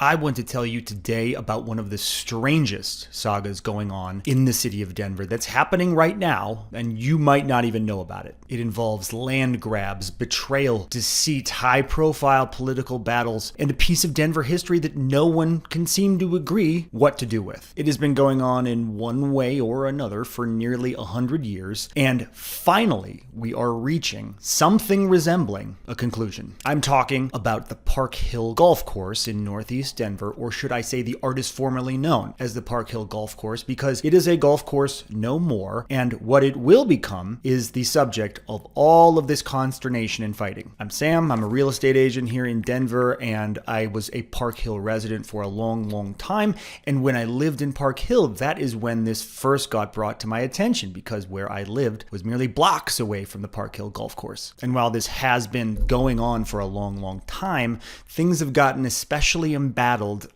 I want to tell you today about one of the strangest sagas going on in the city of Denver that's happening right now, and you might not even know about it. It involves land grabs, betrayal, deceit, high-profile political battles, and a piece of Denver history that no one can seem to agree what to do with. It has been going on in one way or another for nearly 100 years, and finally, we are reaching something resembling a conclusion. I'm talking about the Park Hill Golf Course in northeast Denver, or should I say the artist formerly known as the Park Hill Golf Course, because it is a golf course no more, and what it will become is the subject of all of this consternation and fighting. I'm Sam, I'm a real estate agent here in Denver, and I was a Park Hill resident for a long time, and when I lived in Park Hill, that is when this first got brought to my attention, because where I lived was merely blocks away from the Park Hill Golf Course. And while this has been going on for a long time, things have gotten especially embattled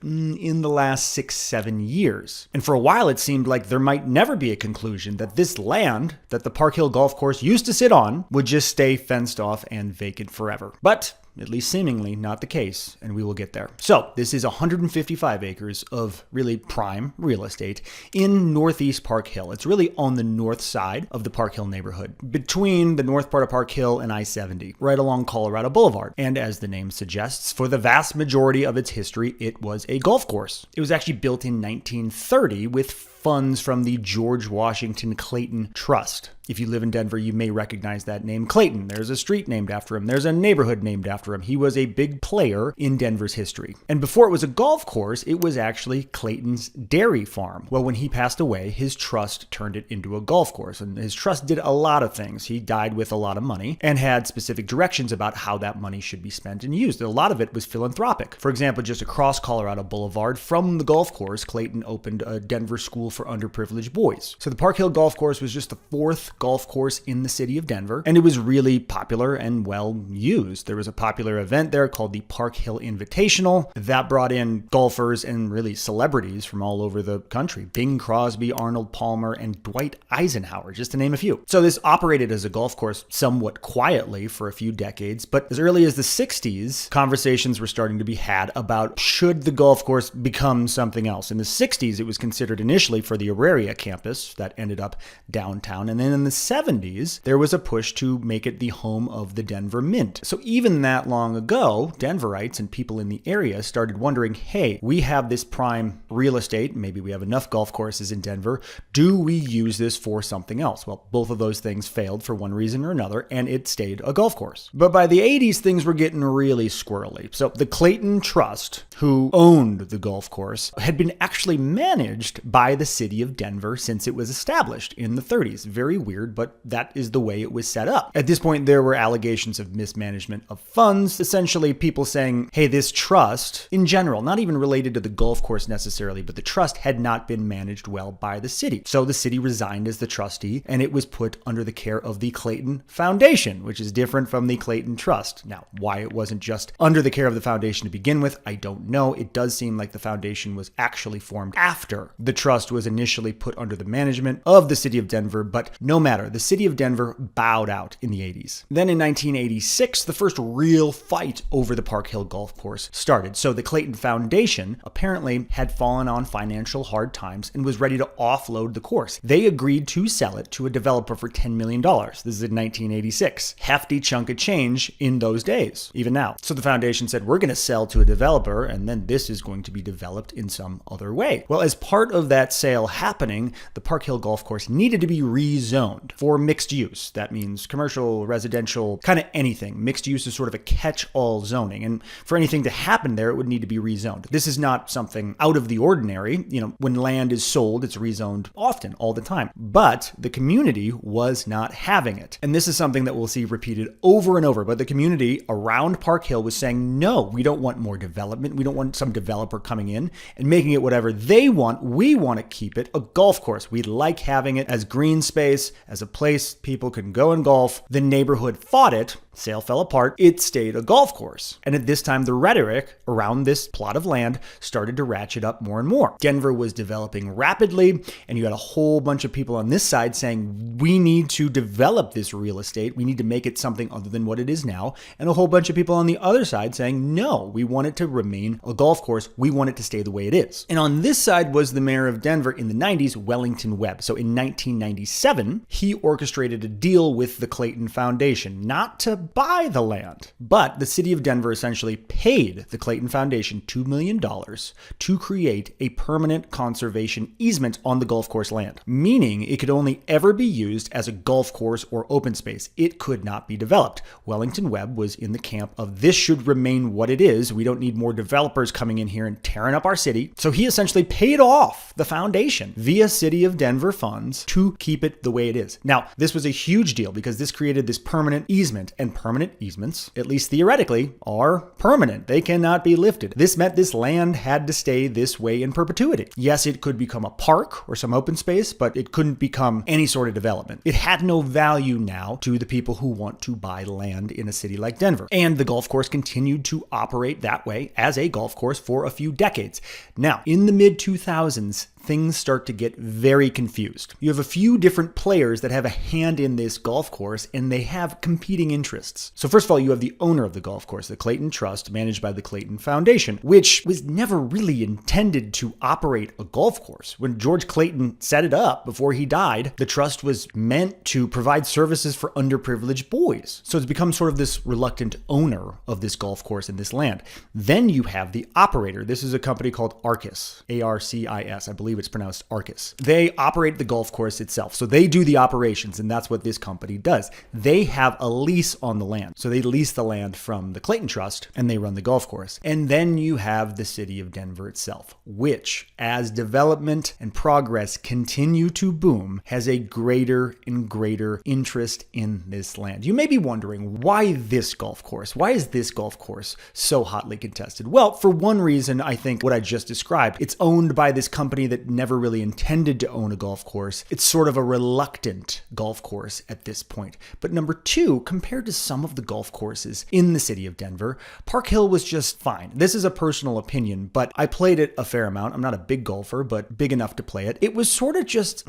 in the last 6-7 years. And for a while it seemed like there might never be a conclusion, that this land that the Park Hill Golf Course used to sit on would just stay fenced off and vacant forever. But at least seemingly not the case, and we will get there. So this is 155 acres of really prime real estate in northeast Park Hill. It's really on the north side of the Park Hill neighborhood, between the north part of Park Hill and I-70, right along Colorado Boulevard. And as the name suggests, for the vast majority of its history, it was a golf course. It was actually built in 1930 with funds from the George Washington Clayton Trust. If you live in Denver, you may recognize that name, Clayton. There's a street named after him. There's a neighborhood named after him. He was a big player in Denver's history. And before it was a golf course, it was actually Clayton's dairy farm. Well, when he passed away, his trust turned it into a golf course. And his trust did a lot of things. He died with a lot of money and had specific directions about how that money should be spent and used. A lot of it was philanthropic. For example, just across Colorado Boulevard from the golf course, Clayton opened a Denver school for underprivileged boys. So the Park Hill Golf Course was just the fourth golf course in the city of Denver, and it was really popular and well used. There was a popular event there called the Park Hill Invitational that brought in golfers and really celebrities from all over the country. Bing Crosby, Arnold Palmer, and Dwight Eisenhower, just to name a few. So this operated as a golf course somewhat quietly for a few decades, but as early as the 60s, conversations were starting to be had about should the golf course become something else. In the 60s, it was considered initially for the Auraria campus that ended up downtown, and then in the 70s, there was a push to make it the home of the Denver Mint. So even that long ago, Denverites and people in the area started wondering, hey, we have this prime real estate, maybe we have enough golf courses in Denver, do we use this for something else? Well, both of those things failed for one reason or another, and it stayed a golf course. But by the 80s, things were getting really squirrely. So the Clayton Trust, who owned the golf course, had been actually managed by the city of Denver since it was established in the 30s. Very weird, but that is the way it was set up. At this point, there were allegations of mismanagement of funds, essentially people saying, hey, this trust, in general, not even related to the golf course necessarily, but the trust had not been managed well by the city. So the city resigned as the trustee, and it was put under the care of the Clayton Foundation, which is different from the Clayton Trust. Now, why it wasn't just under the care of the foundation to begin with, I don't know. It does seem like the foundation was actually formed after the trust was initially put under the management of the city of Denver, but no matter, the city of Denver bowed out in the 80s. Then in 1986, the first real fight over the Park Hill Golf Course started. So the Clayton Foundation apparently had fallen on financial hard times and was ready to offload the course. They agreed to sell it to a developer for $10 million. This is in 1986. Hefty chunk of change in those days, even now. So the foundation said, we're going to sell to a developer, and then this is going to be developed in some other way. Well, as part of that sale happening, the Park Hill Golf Course needed to be rezoned for mixed use. That means commercial, residential, kind of anything. Mixed use is sort of a catch-all zoning. And for anything to happen there, it would need to be rezoned. This is not something out of the ordinary. You know, when land is sold, it's rezoned often, all the time. But the community was not having it. And this is something that we'll see repeated over and over. But the community around Park Hill was saying, no, we don't want more development. We don't want some developer coming in and making it whatever they want. We want to keep it a golf course. We like having it as green space, as a place people can go and golf. The neighborhood fought it. Sale fell apart. It stayed a golf course. And at this time, the rhetoric around this plot of land started to ratchet up more and more. Denver was developing rapidly, and you had a whole bunch of people on this side saying, we need to develop this real estate. We need to make it something other than what it is now. And a whole bunch of people on the other side saying, no, we want it to remain being a golf course. We want it to stay the way it is. And on this side was the mayor of Denver in the 90s, Wellington Webb. So in 1997, he orchestrated a deal with the Clayton Foundation, not to buy the land, but the city of Denver essentially paid the Clayton Foundation $2 million to create a permanent conservation easement on the golf course land, meaning it could only ever be used as a golf course or open space. It could not be developed. Wellington Webb was in the camp of this should remain what it is. We don't need more developers coming in here and tearing up our city. So he essentially paid off the foundation via City of Denver funds to keep it the way it is. Now, this was a huge deal because this created this permanent easement, and permanent easements, at least theoretically, are permanent. They cannot be lifted. This meant this land had to stay this way in perpetuity. Yes, it could become a park or some open space, but it couldn't become any sort of development. It had no value now to the people who want to buy land in a city like Denver. And the golf course continued to operate that way as a golf course for a few decades. Now, in the mid-2000s, things start to get very confused. You have a few different players that have a hand in this golf course, and they have competing interests. So first of all, you have the owner of the golf course, the Clayton Trust, managed by the Clayton Foundation, which was never really intended to operate a golf course. When George Clayton set it up before he died, the trust was meant to provide services for underprivileged boys. So it's become sort of this reluctant owner of this golf course and this land. Then you have the operator. This is a company called Arcis, A-R-C-I-S. I believe it's pronounced Arcis. They operate the golf course itself. So they do the operations, and that's what this company does. They have a lease on the land. So they lease the land from the Clayton Trust, and they run the golf course. And then you have the city of Denver itself, which, as development and progress continue to boom, has a greater and greater interest in this land. You may be wondering, why this golf course? Why is this golf course so hotly contested? Well, for one reason, I think what I just described. It's owned by this company that never really intended to own a golf course. It's sort of a reluctant golf course at this point. But number two, compared to some of the golf courses in the city of Denver, Park Hill was just fine. This is a personal opinion, but I played it a fair amount. I'm not a big golfer, but big enough to play it. It was sort of just,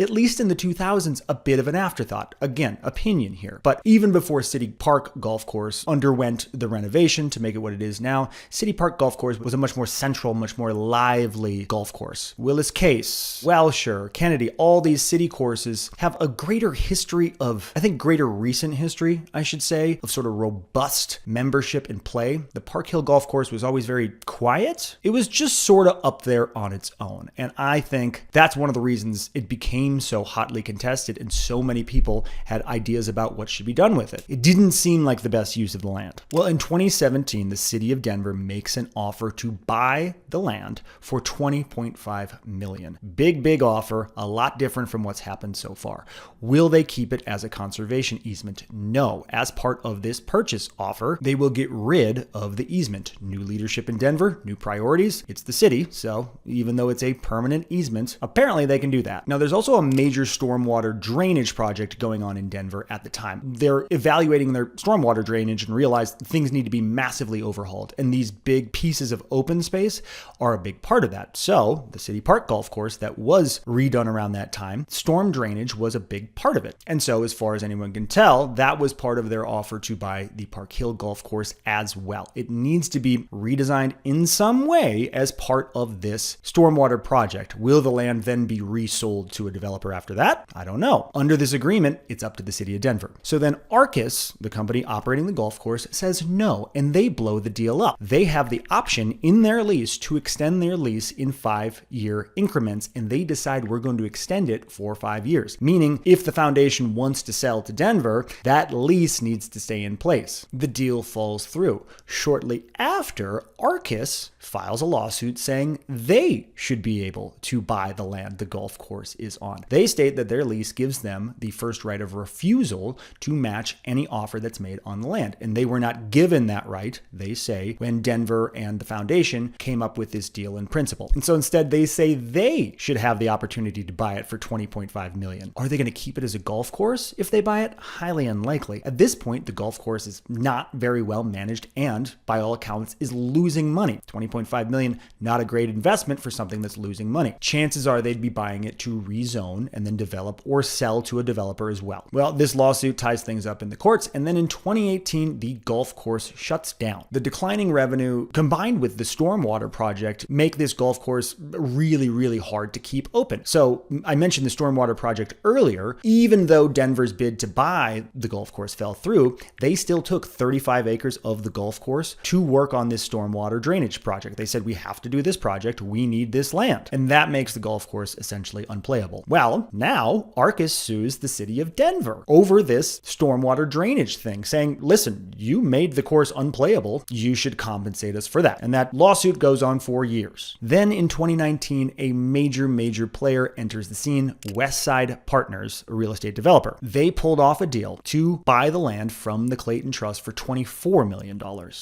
at least in the 2000s, a bit of an afterthought. Again, opinion here. But even before City Park Golf Course underwent the renovation to make it what it is now, City Park Golf Course was a much more central, much more lively golf course. Willis Case, Welsher, Kennedy, all these city courses have a greater history of, I think greater recent history, I should say, of sort of robust membership and play. The Park Hill Golf Course was always very quiet. It was just sort of up there on its own. And I think that's one of the reasons it became so hotly contested and so many people had ideas about what should be done with it. It didn't seem like the best use of the land. Well, in 2017, the city of Denver makes an offer to buy the land for $20.5 million. Big offer, a lot different from what's happened so far. Will they keep it as a conservation easement? No. As part of this purchase offer, they will get rid of the easement. New leadership in Denver, new priorities. It's the city, so even though it's a permanent easement, apparently they can do that. Now, there's also a major stormwater drainage project going on in Denver at the time. They're evaluating their stormwater drainage and realized things need to be massively overhauled, and these big pieces of open space are a big part of that. So the City Park Golf Course that was redone around that time, storm drainage was a big part of it. And so as far as anyone can tell, that was part of their offer to buy the Park Hill Golf Course as well. It needs to be redesigned in some way as part of this stormwater project. Will the land then be resold to a developer after that? I don't know. Under this agreement, it's up to the city of Denver. So then Arcis, the company operating the golf course, says no, and they blow the deal up. They have the option in their lease to extend their lease in 5-year increments, and they decide we're going to extend it for 5 years. Meaning, if the foundation wants to sell to Denver, that lease needs to stay in place. The deal falls through. Shortly after, Arcis files a lawsuit saying they should be able to buy the land the golf course is on. They state that their lease gives them the first right of refusal to match any offer that's made on the land. And they were not given that right, they say, when Denver and the foundation came up with this deal in principle. And so instead, they say they should have the opportunity to buy it for $20.5 million. Are they going to keep it as a golf course if they buy it? Highly unlikely. At this point, the golf course is not very well managed and, by all accounts, is losing money. $20 $20.5 million, not a great investment for something that's losing money. Chances are they'd be buying it to rezone and then develop or sell to a developer as well. Well, this lawsuit ties things up in the courts, and then in 2018, the golf course shuts down. The declining revenue combined with the Stormwater project make this golf course really, really hard to keep open. So I mentioned the Stormwater project earlier. Even though Denver's bid to buy the golf course fell through, they still took 35 acres of the golf course to work on this stormwater drainage project. They said, we have to do this project. We need this land. And that makes the golf course essentially unplayable. Well, now Arcus sues the city of Denver over this stormwater drainage thing, saying, listen, you made the course unplayable. You should compensate us for that. And that lawsuit goes on for years. Then in 2019, a major player enters the scene, Westside Partners, a real estate developer. They pulled off a deal to buy the land from the Clayton Trust for $24 million.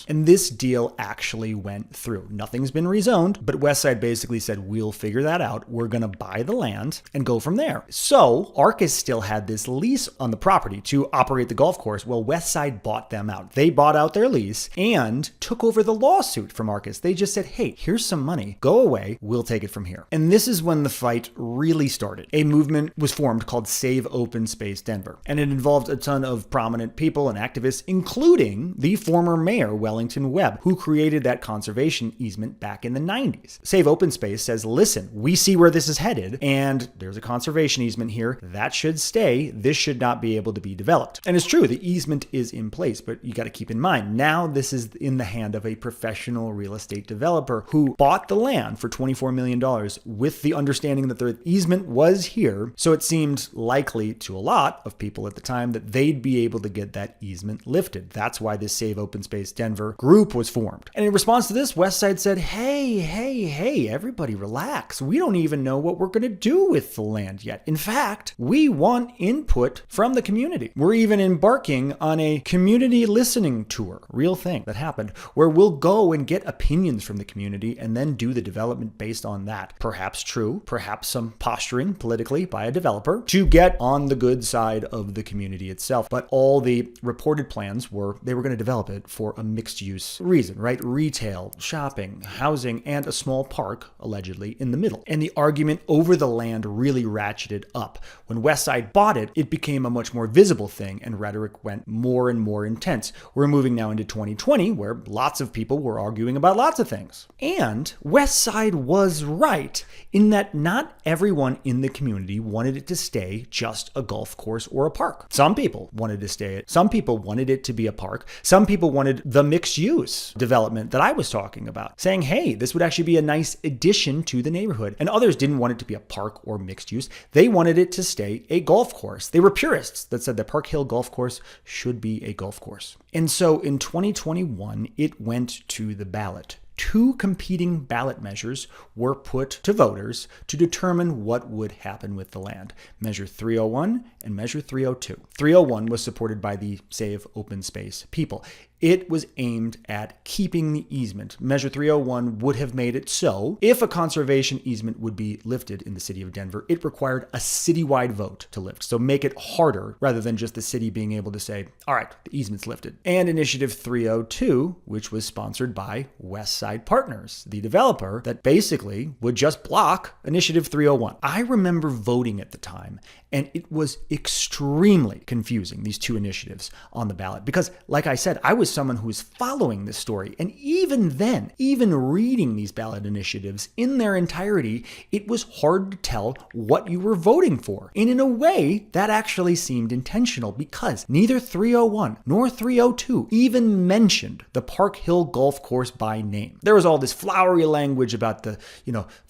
And this deal actually went through. Nothing's been rezoned, but Westside basically said, we'll figure that out. We're going to buy the land and go from there. So Arcus still had this lease on the property to operate the golf course. Well, Westside bought them out. They bought out their lease and took over the lawsuit from Arcus. They just said, hey, here's some money. Go away. We'll take it from here. And this is when the fight really started. A movement was formed called Save Open Space Denver, and it involved a ton of prominent people and activists, including the former mayor, Wellington Webb, who created that conservation easement back in the 90s. Save Open Space says, listen, we see where this is headed, and there's a conservation easement here. That should stay. This should not be able to be developed. And it's true, the easement is in place, but you got to keep in mind, now this is in the hand of a professional real estate developer who bought the land for $24 million with the understanding that the easement was here. So it seemed likely to a lot of people at the time that they'd be able to get that easement lifted. That's why this Save Open Space Denver group was formed. And in response to this, Westside said, hey, everybody relax. We don't even know what we're going to do with the land yet. In fact, we want input from the community. We're even embarking on a community listening tour, real thing that happened, where we'll go and get opinions from the community and then do the development based on that. Perhaps true, perhaps some posturing politically by a developer to get on the good side of the community itself. But all the reported plans were they were going to develop it for a mixed use reason, right? Retail, shopping, housing, and a small park, allegedly, in the middle. And the argument over the land really ratcheted up. When Westside bought it, it became a much more visible thing and rhetoric went more and more intense. We're moving now into 2020 where lots of people were arguing about lots of things. And Westside was right in that not everyone in the community wanted it to stay just a golf course or a park. Some people wanted to stay it. Some people wanted it to be a park. Some people wanted the mixed use development that I was talking about, saying, hey, this would actually be a nice addition to the neighborhood. And others didn't want it to be a park or mixed use. They wanted it to stay a golf course. They were purists that said the Park Hill Golf Course should be a golf course. And so in 2021, it went to the ballot. Two competing ballot measures were put to voters to determine what would happen with the land. Measure 301 and Measure 302. 301 was supported by the Save Open Space people. It was aimed at keeping the easement. Measure 301 would have made it so if a conservation easement would be lifted in the city of Denver, it required a citywide vote to lift. So make it harder rather than just the city being able to say, all right, the easement's lifted. And Initiative 302, which was sponsored by Westside Partners, the developer that basically would just block Initiative 301. I remember voting at the time, and it was extremely confusing, these two initiatives on the ballot, because like I said, I was someone who was following this story. And even then, even reading these ballot initiatives in their entirety, it was hard to tell what you were voting for. And in a way, that actually seemed intentional because neither 301 nor 302 even mentioned the Park Hill Golf Course by name. There was all this flowery language about the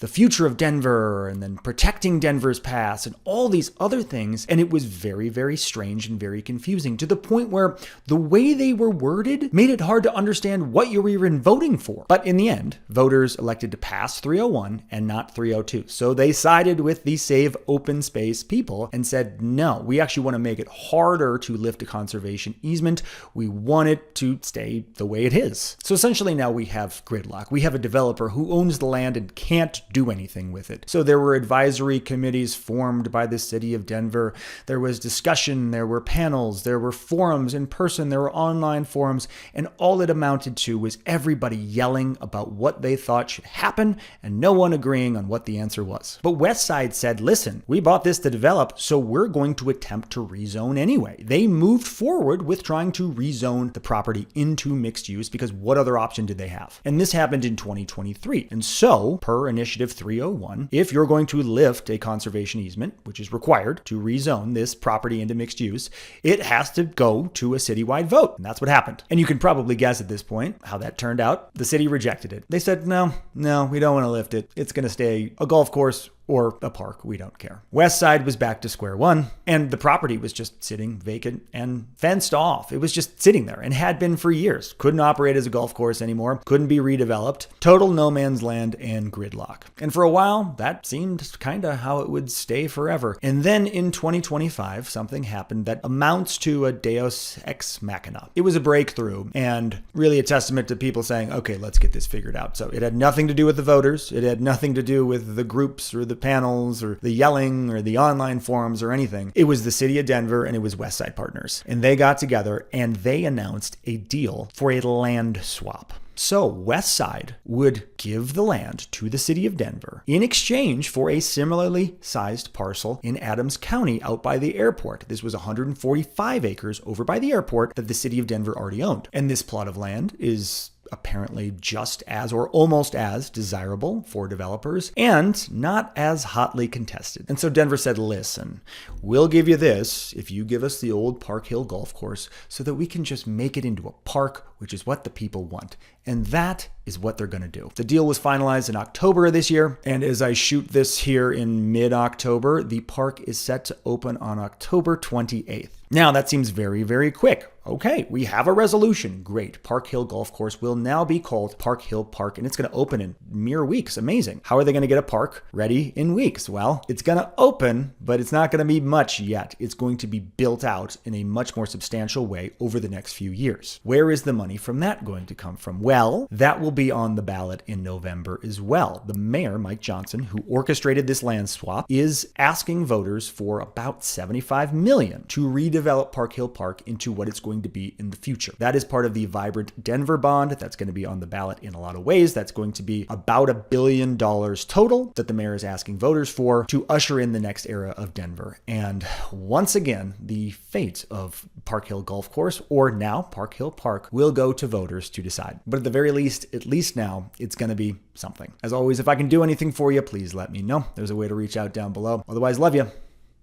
future of Denver and then protecting Denver's past and all these other things. And it was very, very strange and very confusing to the point where the way they were worded made it hard to understand what you were even voting for. But in the end, voters elected to pass 301 and not 302. So they sided with the Save Open Space people and said, no, we actually want to make it harder to lift a conservation easement. We want it to stay the way it is. So essentially now we have gridlock. We have a developer who owns the land and can't do anything with it. So there were advisory committees formed by the city of Denver. There was discussion, there were panels, there were forums in person, there were online forums. forums, and all it amounted to was everybody yelling about what they thought should happen and no one agreeing on what the answer was. But Westside said, listen, we bought this to develop, so we're going to attempt to rezone anyway. They moved forward with trying to rezone the property into mixed use because what other option did they have? And this happened in 2023. And so, per Initiative 301, if you're going to lift a conservation easement, which is required to rezone this property into mixed use, it has to go to a citywide vote. And that's what happened. And you can probably guess at this point how that turned out. The city rejected it. They said, no, we don't want to lift it. It's going to stay a golf course or a park. We don't care. Westside was back to square one, and the property was just sitting vacant and fenced off. It was just sitting there and had been for years. Couldn't operate as a golf course anymore. Couldn't be redeveloped. Total no man's land and gridlock. And for a while, that seemed kind of how it would stay forever. And then in 2025, something happened that amounts to a deus ex machina. It was a breakthrough and really a testament to people saying, okay, let's get this figured out. So it had nothing to do with the voters. It had nothing to do with the groups or the panels or the yelling or the online forums or anything. It was the city of Denver and it was Westside Partners. And they got together and they announced a deal for a land swap. So Westside would give the land to the city of Denver in exchange for a similarly sized parcel in Adams County out by the airport. This was 145 acres over by the airport that the city of Denver already owned. And this plot of land is apparently just as or almost as desirable for developers and not as hotly contested. And so Denver said, listen, we'll give you this if you give us the old Park Hill golf course so that we can just make it into a park, which is what the people want. And that is what they're going to do. The deal was finalized in October of this year. And as I shoot this here in mid-October, the park is set to open on October 28th. Now that seems very, very quick. Okay, we have a resolution. Great. Park Hill Golf Course will now be called Park Hill Park, and it's going to open in mere weeks. Amazing. How are they going to get a park ready in weeks? Well, it's going to open, but it's not going to be much yet. It's going to be built out in a much more substantial way over the next few years. Where is the money from that going to come from? Well, that will be on the ballot in November as well. The mayor, Mike Johnson, who orchestrated this land swap, is asking voters for about $75 million to redevelop Park Hill Park into what it's going to be in the future. That is part of the Vibrant Denver bond that's going to be on the ballot in a lot of ways. That's going to be about $1 billion total that the mayor is asking voters for to usher in the next era of Denver. And once again, the fate of Park Hill Golf Course, or now Park Hill Park, will go to voters to decide. But at the very least, at least now, it's going to be something. As always, if I can do anything for you, please let me know. There's a way to reach out down below. Otherwise, love you.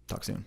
Talk soon.